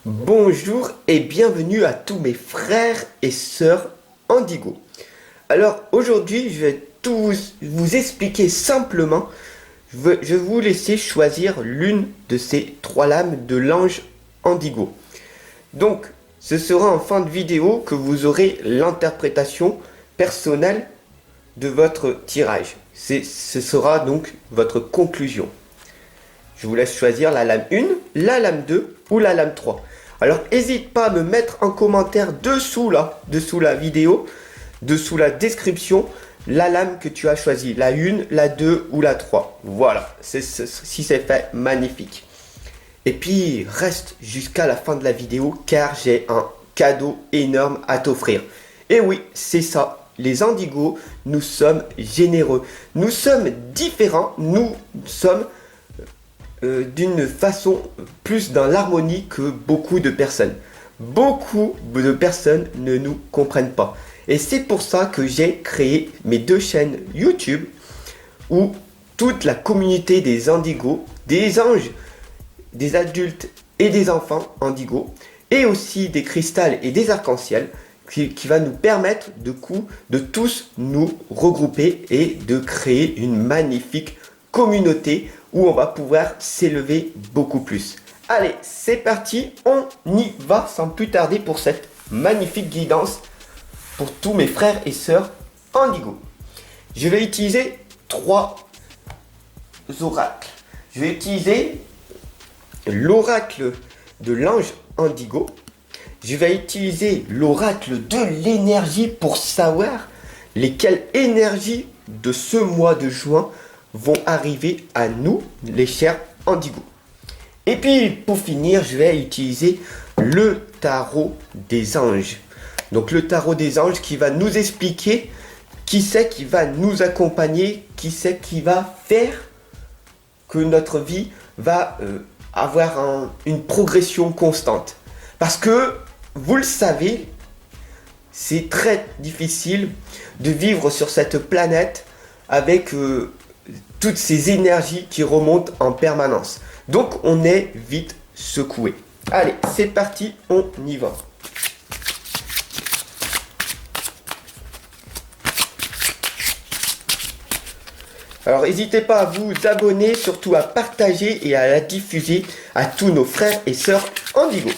Bonjour et bienvenue à tous mes frères et sœurs Indigo. Alors aujourd'hui je vais tout vous expliquer simplement. Je vais vous laisser choisir l'une de ces trois lames de l'ange Indigo. Donc ce sera en fin de vidéo que vous aurez l'interprétation personnelle de votre tirage. Ce sera donc votre conclusion. Je vous laisse choisir la lame 1, la lame 2 ou la lame 3. Alors n'hésite pas à me mettre en commentaire dessous la vidéo, dessous la description, la lame que tu as choisie, la 1, la 2 ou la 3. Voilà, si c'est fait, magnifique. Et puis reste jusqu'à la fin de la vidéo car j'ai un cadeau énorme à t'offrir. Et oui, c'est ça, les indigos, nous sommes généreux, nous sommes différents, nous sommes d'une façon plus dans l'harmonie que beaucoup de personnes. Beaucoup de personnes ne nous comprennent pas. Et c'est pour ça que j'ai créé mes deux chaînes YouTube où toute la communauté des indigos, des anges, des adultes et des enfants indigos, et aussi des cristals et des arcs-en-ciel, qui va nous permettre de tous nous regrouper et de créer une magnifique communauté où on va pouvoir s'élever beaucoup plus. Allez, c'est parti, on y va sans plus tarder pour cette magnifique guidance pour tous mes frères et sœurs Indigo. Je vais utiliser trois oracles. Je vais utiliser l'oracle de l'ange Indigo. Je vais utiliser l'oracle de l'énergie pour savoir lesquelles énergies de ce mois de juin vont arriver à nous, les chers Indigo. Et puis, pour finir, je vais utiliser le tarot des anges. Donc, le tarot des anges qui va nous expliquer qui c'est qui va nous accompagner, qui c'est qui va faire que notre vie va avoir une progression constante. Parce que, vous le savez, c'est très difficile de vivre sur cette planète avec toutes ces énergies qui remontent en permanence. Donc on est vite secoué. Allez, c'est parti, on y va. Alors n'hésitez pas à vous abonner, surtout à partager et à la diffuser à tous nos frères et sœurs Indigo.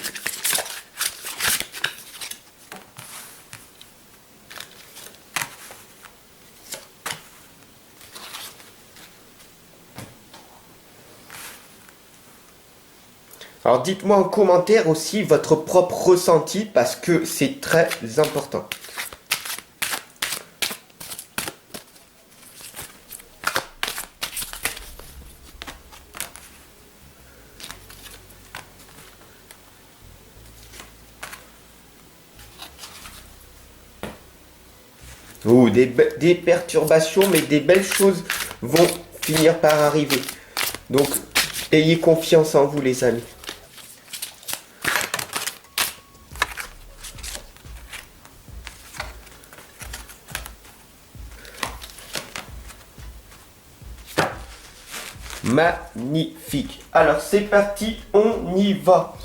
Alors dites-moi en commentaire aussi votre propre ressenti parce que c'est très important. Oh, des perturbations, mais des belles choses vont finir par arriver. Donc, ayez confiance en vous les amis. Magnifique. Alors c'est parti, on y va.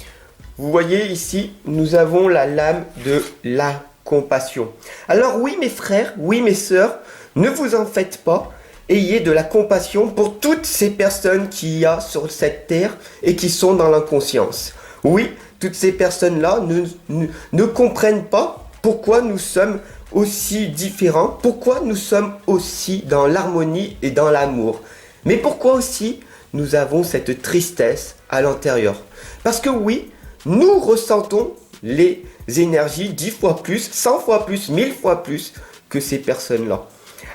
Vous voyez ici, nous avons la lame de la compassion. Alors oui mes frères, oui mes sœurs, ne vous en faites pas. Ayez de la compassion pour toutes ces personnes qu'il y a sur cette terre et qui sont dans l'inconscience. Oui, toutes ces personnes-là ne comprennent pas pourquoi nous sommes aussi différents, pourquoi nous sommes aussi dans l'harmonie et dans l'amour. Mais pourquoi aussi nous avons cette tristesse à l'intérieur? Parce que oui, nous ressentons les énergies 10 fois plus, 100 fois plus, 1000 fois plus que ces personnes-là.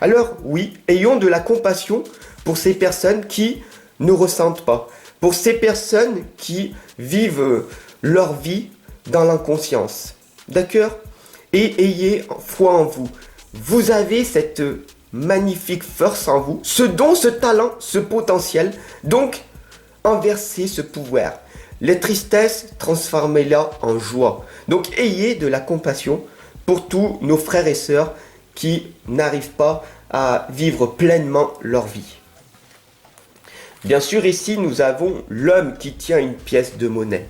Alors oui, ayons de la compassion pour ces personnes qui ne ressentent pas, pour ces personnes qui vivent leur vie dans l'inconscience. D'accord? Et ayez foi en vous. Vous avez cette magnifique force en vous, ce don, ce talent, ce potentiel. Donc, inversez ce pouvoir. Les tristesses, transformez-la en joie. Donc, ayez de la compassion pour tous nos frères et sœurs qui n'arrivent pas à vivre pleinement leur vie. Bien sûr, ici, nous avons l'homme qui tient une pièce de monnaie.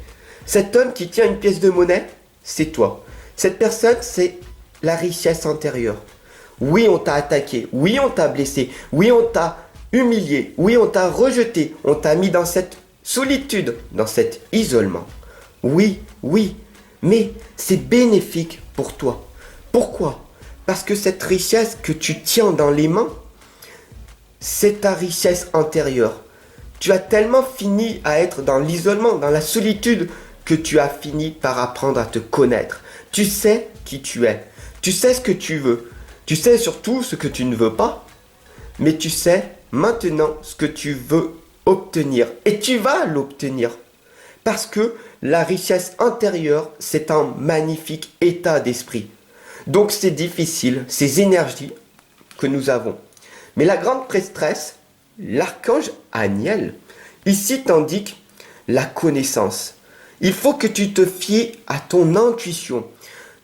Cet homme qui tient une pièce de monnaie, c'est toi. Cette personne, c'est la richesse antérieure. Oui, on t'a attaqué. Oui, on t'a blessé. Oui, on t'a humilié. Oui, on t'a rejeté. On t'a mis dans cette solitude, dans cet isolement. Oui, oui, mais c'est bénéfique pour toi. Pourquoi? Parce que cette richesse que tu tiens dans les mains, c'est ta richesse antérieure. Tu as tellement fini à être dans l'isolement, dans la solitude, que tu as fini par apprendre à te connaître. Tu sais qui tu es. Tu sais ce que tu veux. Tu sais surtout ce que tu ne veux pas. Mais tu sais maintenant ce que tu veux obtenir. Et tu vas l'obtenir. Parce que la richesse intérieure, c'est un magnifique état d'esprit. Donc c'est difficile, ces énergies que nous avons. Mais la grande prêtresse, l'archange Aniel, ici t'indique la connaissance. Il faut que tu te fies à ton intuition.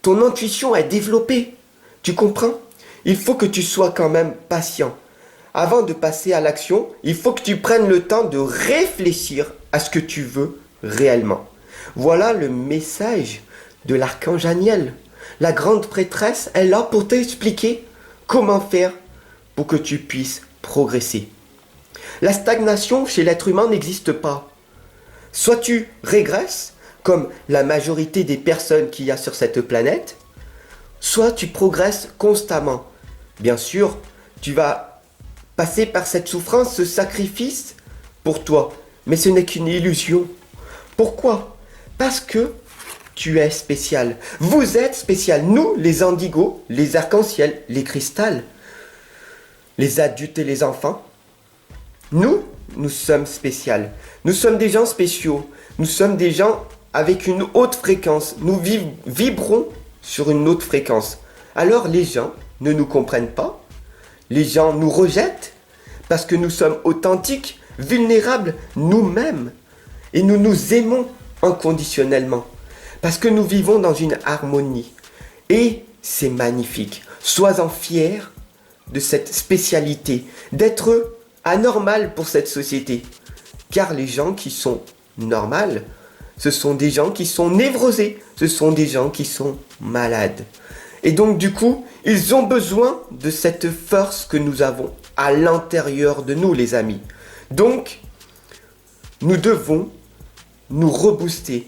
Ton intuition est développée. Tu comprends? Il faut que tu sois quand même patient. Avant de passer à l'action, il faut que tu prennes le temps de réfléchir à ce que tu veux réellement. Voilà le message de l'archange Aniel. La grande prêtresse est là pour t'expliquer comment faire pour que tu puisses progresser. La stagnation chez l'être humain n'existe pas. Soit tu régresses, comme la majorité des personnes qu'il y a sur cette planète, soit tu progresses constamment. Bien sûr, tu vas passer par cette souffrance, ce sacrifice pour toi, mais ce n'est qu'une illusion. Pourquoi? Parce que tu es spécial. Vous êtes spécial. Nous, les indigos, les arcs-en-ciel, les cristals, les adultes et les enfants, nous sommes spéciaux. Nous sommes des gens spéciaux. Nous sommes des gens avec une haute fréquence. Nous vibrons sur une haute fréquence. Alors les gens ne nous comprennent pas. Les gens nous rejettent parce que nous sommes authentiques, vulnérables nous-mêmes. Et nous nous aimons inconditionnellement. Parce que nous vivons dans une harmonie. Et c'est magnifique. Sois-en fier de cette spécialité, d'être anormal pour cette société. Car les gens qui sont normaux, ce sont des gens qui sont névrosés, ce sont des gens qui sont malades. Et donc du coup, ils ont besoin de cette force que nous avons à l'intérieur de nous, les amis. Donc, nous devons nous rebooster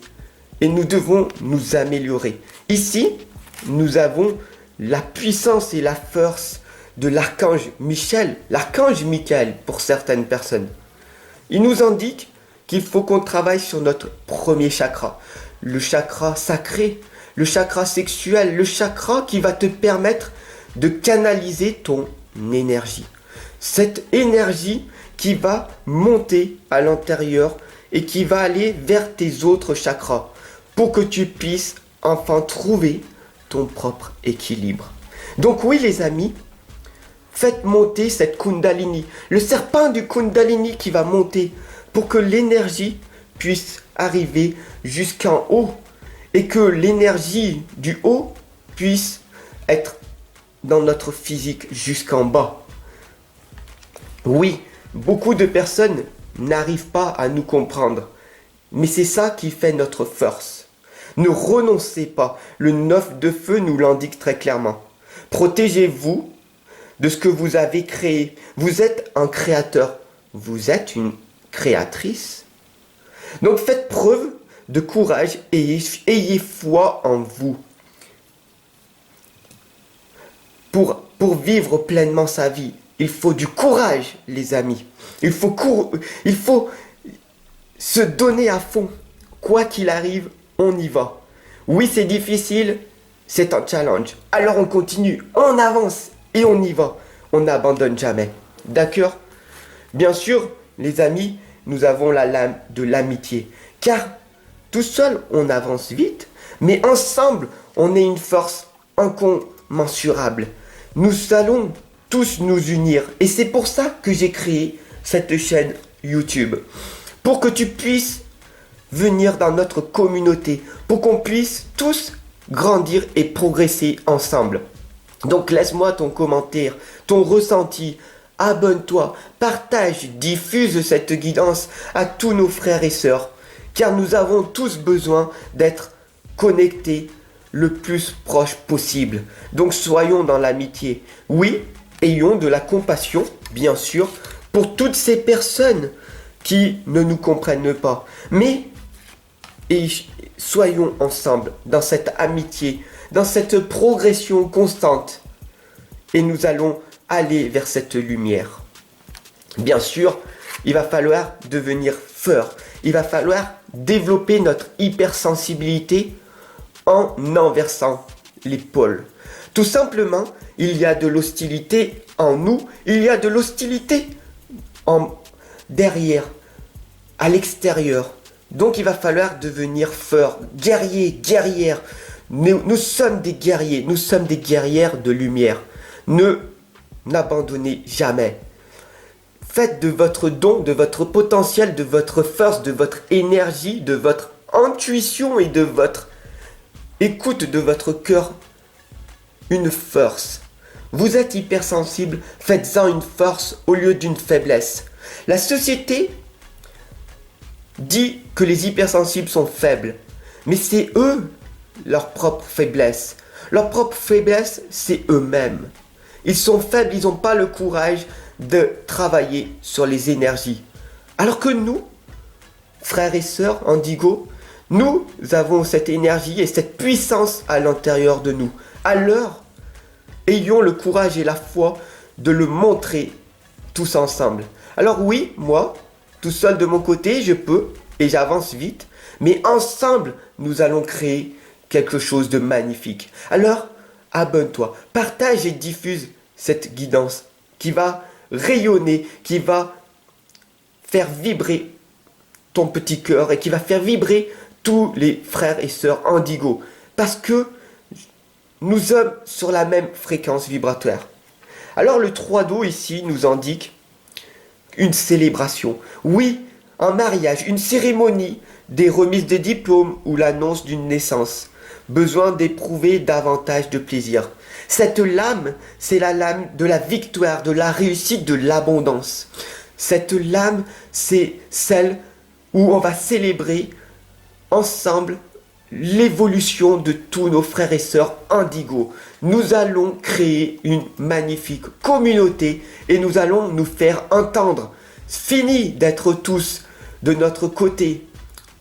et nous devons nous améliorer. Ici, nous avons la puissance et la force de l'archange Michael pour certaines personnes. Il nous indique qu'il faut qu'on travaille sur notre premier chakra, le chakra sacré, le chakra sexuel, le chakra qui va te permettre de canaliser ton énergie. Cette énergie qui va monter à l'intérieur et qui va aller vers tes autres chakras pour que tu puisses enfin trouver ton propre équilibre. Donc oui les amis, faites monter cette Kundalini, le serpent du Kundalini qui va monter pour que l'énergie puisse arriver jusqu'en haut et que l'énergie du haut puisse être dans notre physique jusqu'en bas. Oui, beaucoup de personnes n'arrivent pas à nous comprendre, mais c'est ça qui fait notre force. Ne renoncez pas, le 9 de feu nous l'indique très clairement. Protégez-vous de ce que vous avez créé. Vous êtes un créateur, vous êtes une créatrice. Donc faites preuve de courage et ayez foi en vous. Pour vivre pleinement sa vie, il faut du courage, les amis. Il faut se donner à fond. Quoi qu'il arrive, on y va. Oui, c'est difficile, c'est un challenge. Alors on continue, on avance et on y va. On n'abandonne jamais. D'accord? Bien sûr, les amis, nous avons la lame de l'amitié. Car tout seul, on avance vite, mais ensemble, on est une force incommensurable. Nous allons tous nous unir. Et c'est pour ça que j'ai créé cette chaîne YouTube. Pour que tu puisses venir dans notre communauté. Pour qu'on puisse tous grandir et progresser ensemble. Donc laisse-moi ton commentaire, ton ressenti. Abonne-toi, partage, diffuse cette guidance à tous nos frères et sœurs car nous avons tous besoin d'être connectés le plus proche possible. Donc soyons dans l'amitié. Oui, ayons de la compassion, bien sûr, pour toutes ces personnes qui ne nous comprennent pas. Mais soyons ensemble dans cette amitié, dans cette progression constante. Et nous allons aller vers cette lumière. Bien sûr, il va falloir devenir fort. Il va falloir développer notre hypersensibilité en inversant les pôles. Tout simplement, il y a de l'hostilité en nous, il y a de l'hostilité derrière, à l'extérieur. Donc il va falloir devenir fort, guerrier, guerrière. Nous sommes des guerriers, nous sommes des guerrières de lumière. N'abandonnez jamais. Faites de votre don, de votre potentiel, de votre force, de votre énergie, de votre intuition et de votre écoute de votre cœur une force. Vous êtes hypersensible, faites-en une force au lieu d'une faiblesse. La société dit que les hypersensibles sont faibles, mais c'est eux leur propre faiblesse. Leur propre faiblesse, c'est eux-mêmes. Ils sont faibles, ils n'ont pas le courage de travailler sur les énergies. Alors que nous, frères et sœurs Indigo, nous avons cette énergie et cette puissance à l'intérieur de nous. Alors, ayons le courage et la foi de le montrer tous ensemble. Alors oui, moi, tout seul de mon côté, je peux et j'avance vite, mais ensemble, nous allons créer quelque chose de magnifique. Alors, abonne-toi, partage et diffuse cette guidance qui va rayonner, qui va faire vibrer ton petit cœur et qui va faire vibrer tous les frères et sœurs Indigo. Parce que nous sommes sur la même fréquence vibratoire. Alors le 3 d'eau ici nous indique une célébration. Oui, un mariage, une cérémonie, des remises de diplômes ou l'annonce d'une naissance. Besoin d'éprouver davantage de plaisir. Cette lame, c'est la lame de la victoire, de la réussite, de l'abondance. Cette lame, c'est celle où on va célébrer ensemble l'évolution de tous nos frères et sœurs Indigo. Nous allons créer une magnifique communauté et nous allons nous faire entendre. Fini d'être tous de notre côté,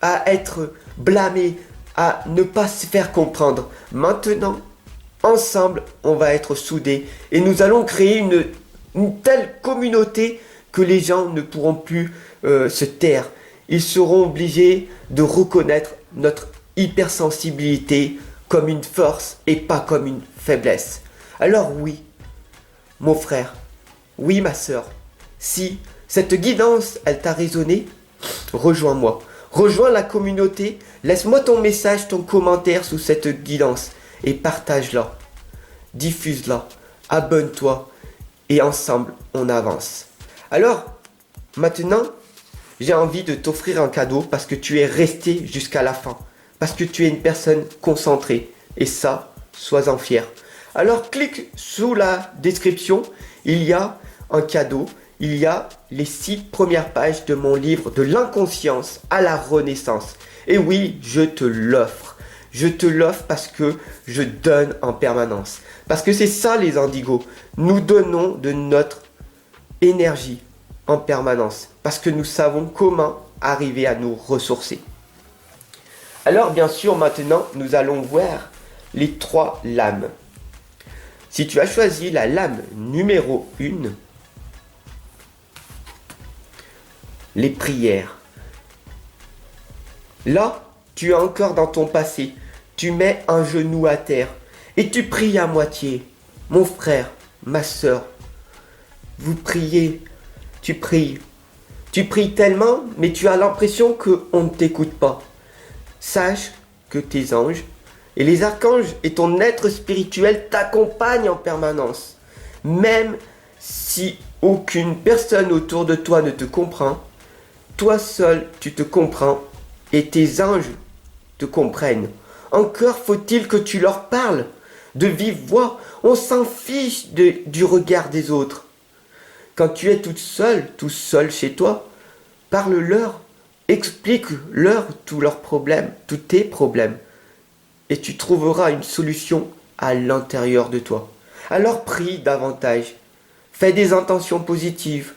à être blâmés, à ne pas se faire comprendre. Maintenant, ensemble, on va être soudés et nous allons créer une telle communauté que les gens ne pourront plus se taire. Ils seront obligés de reconnaître notre hypersensibilité comme une force et pas comme une faiblesse. Alors oui, mon frère, oui ma sœur, si cette guidance, elle t'a résonné, rejoins-moi. Rejoins la communauté, laisse-moi ton message, ton commentaire sous cette guidance et partage-la, diffuse-la, abonne-toi et ensemble on avance. Alors, maintenant, j'ai envie de t'offrir un cadeau parce que tu es resté jusqu'à la fin, parce que tu es une personne concentrée et ça, sois-en fier. Alors clique sous la description, il y a un cadeau. Il y a les 6 premières pages de mon livre de l'inconscience à la renaissance. Et oui, je te l'offre. Je te l'offre parce que je donne en permanence. Parce que c'est ça les indigos. Nous donnons de notre énergie en permanence. Parce que nous savons comment arriver à nous ressourcer. Alors bien sûr, maintenant, nous allons voir les 3 lames. Si tu as choisi la lame numéro 1, les prières. Là, tu es encore dans ton passé. Tu mets un genou à terre et tu pries à moitié. Mon frère, ma sœur, vous priez, tu pries. Tu pries tellement, mais tu as l'impression qu'on ne t'écoute pas. Sache que tes anges et les archanges et ton être spirituel t'accompagnent en permanence. Même si aucune personne autour de toi ne te comprend, toi seul, tu te comprends et tes anges te comprennent. Encore faut-il que tu leur parles de vive voix. On s'en fiche du regard des autres. Quand tu es toute seule, tout seul chez toi, parle-leur Explique-leur tous leurs problèmes, tous tes problèmes. Et tu trouveras une solution à l'intérieur de toi. Alors prie davantage. Fais des intentions positives.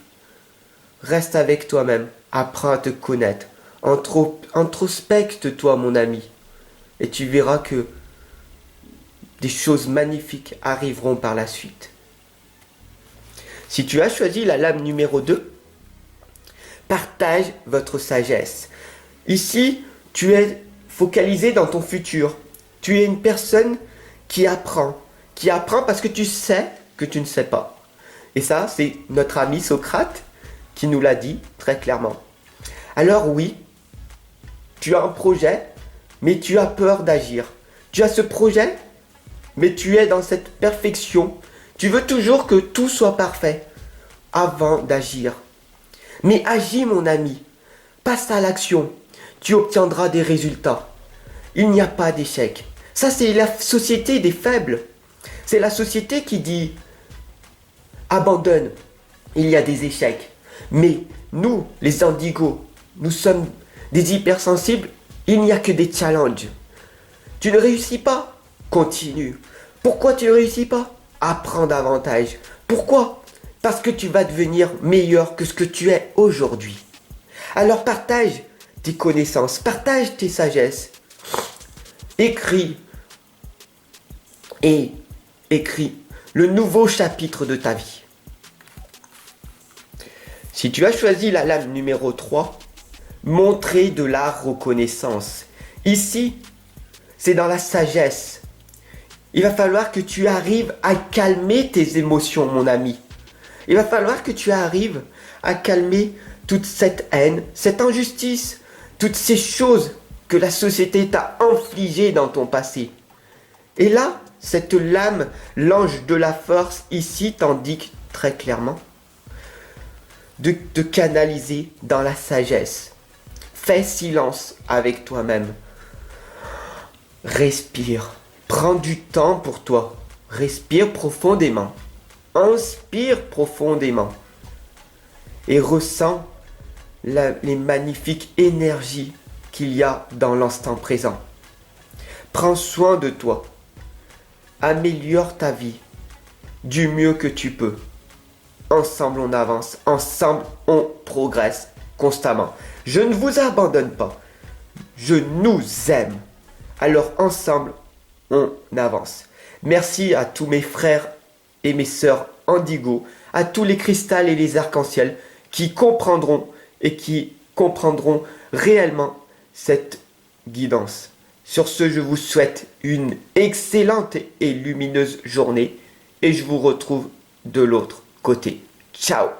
Reste avec toi-même. Apprends à te connaître. Introspecte-toi, mon ami. Et tu verras que des choses magnifiques arriveront par la suite. Si tu as choisi la lame numéro 2, partage votre sagesse. Ici, tu es focalisé dans ton futur. Tu es une personne qui apprend parce que tu sais que tu ne sais pas. Et ça, c'est notre ami Socrate qui nous l'a dit très clairement. Alors oui, tu as un projet, mais tu as peur d'agir. Tu as ce projet, mais tu es dans cette perfection. Tu veux toujours que tout soit parfait avant d'agir. Mais agis, mon ami. Passe à l'action. Tu obtiendras des résultats. Il n'y a pas d'échec. Ça, c'est la société des faibles. C'est la société qui dit abandonne. Il y a des échecs. Mais nous, les indigos, nous sommes des hypersensibles. Il n'y a que des challenges. Tu ne réussis pas? Continue. Pourquoi tu ne réussis pas? Apprends davantage. Pourquoi? Parce que tu vas devenir meilleur que ce que tu es aujourd'hui. Alors partage tes connaissances, partage tes sagesses. Écris le nouveau chapitre de ta vie. Si tu as choisi la lame numéro 3, montrer de la reconnaissance. Ici, c'est dans la sagesse. Il va falloir que tu arrives à calmer tes émotions, mon ami. Il va falloir que tu arrives à calmer toute cette haine, cette injustice, toutes ces choses que la société t'a infligées dans ton passé. Et là, cette lame, l'ange de la force, ici, t'indique très clairement de te canaliser dans la sagesse. Fais silence avec toi-même. Respire. Prends du temps pour toi. Respire profondément. Inspire profondément. Et ressens les magnifiques énergies qu'il y a dans l'instant présent. Prends soin de toi. Améliore ta vie du mieux que tu peux. Ensemble on avance, ensemble on progresse constamment. Je ne vous abandonne pas. Je nous aime. Alors ensemble on avance. Merci à tous mes frères et mes sœurs indigo, à tous les cristals et les arcs-en-ciel qui comprendront réellement cette guidance. Sur ce, je vous souhaite une excellente et lumineuse journée et je vous retrouve de l'autre côté. Ciao!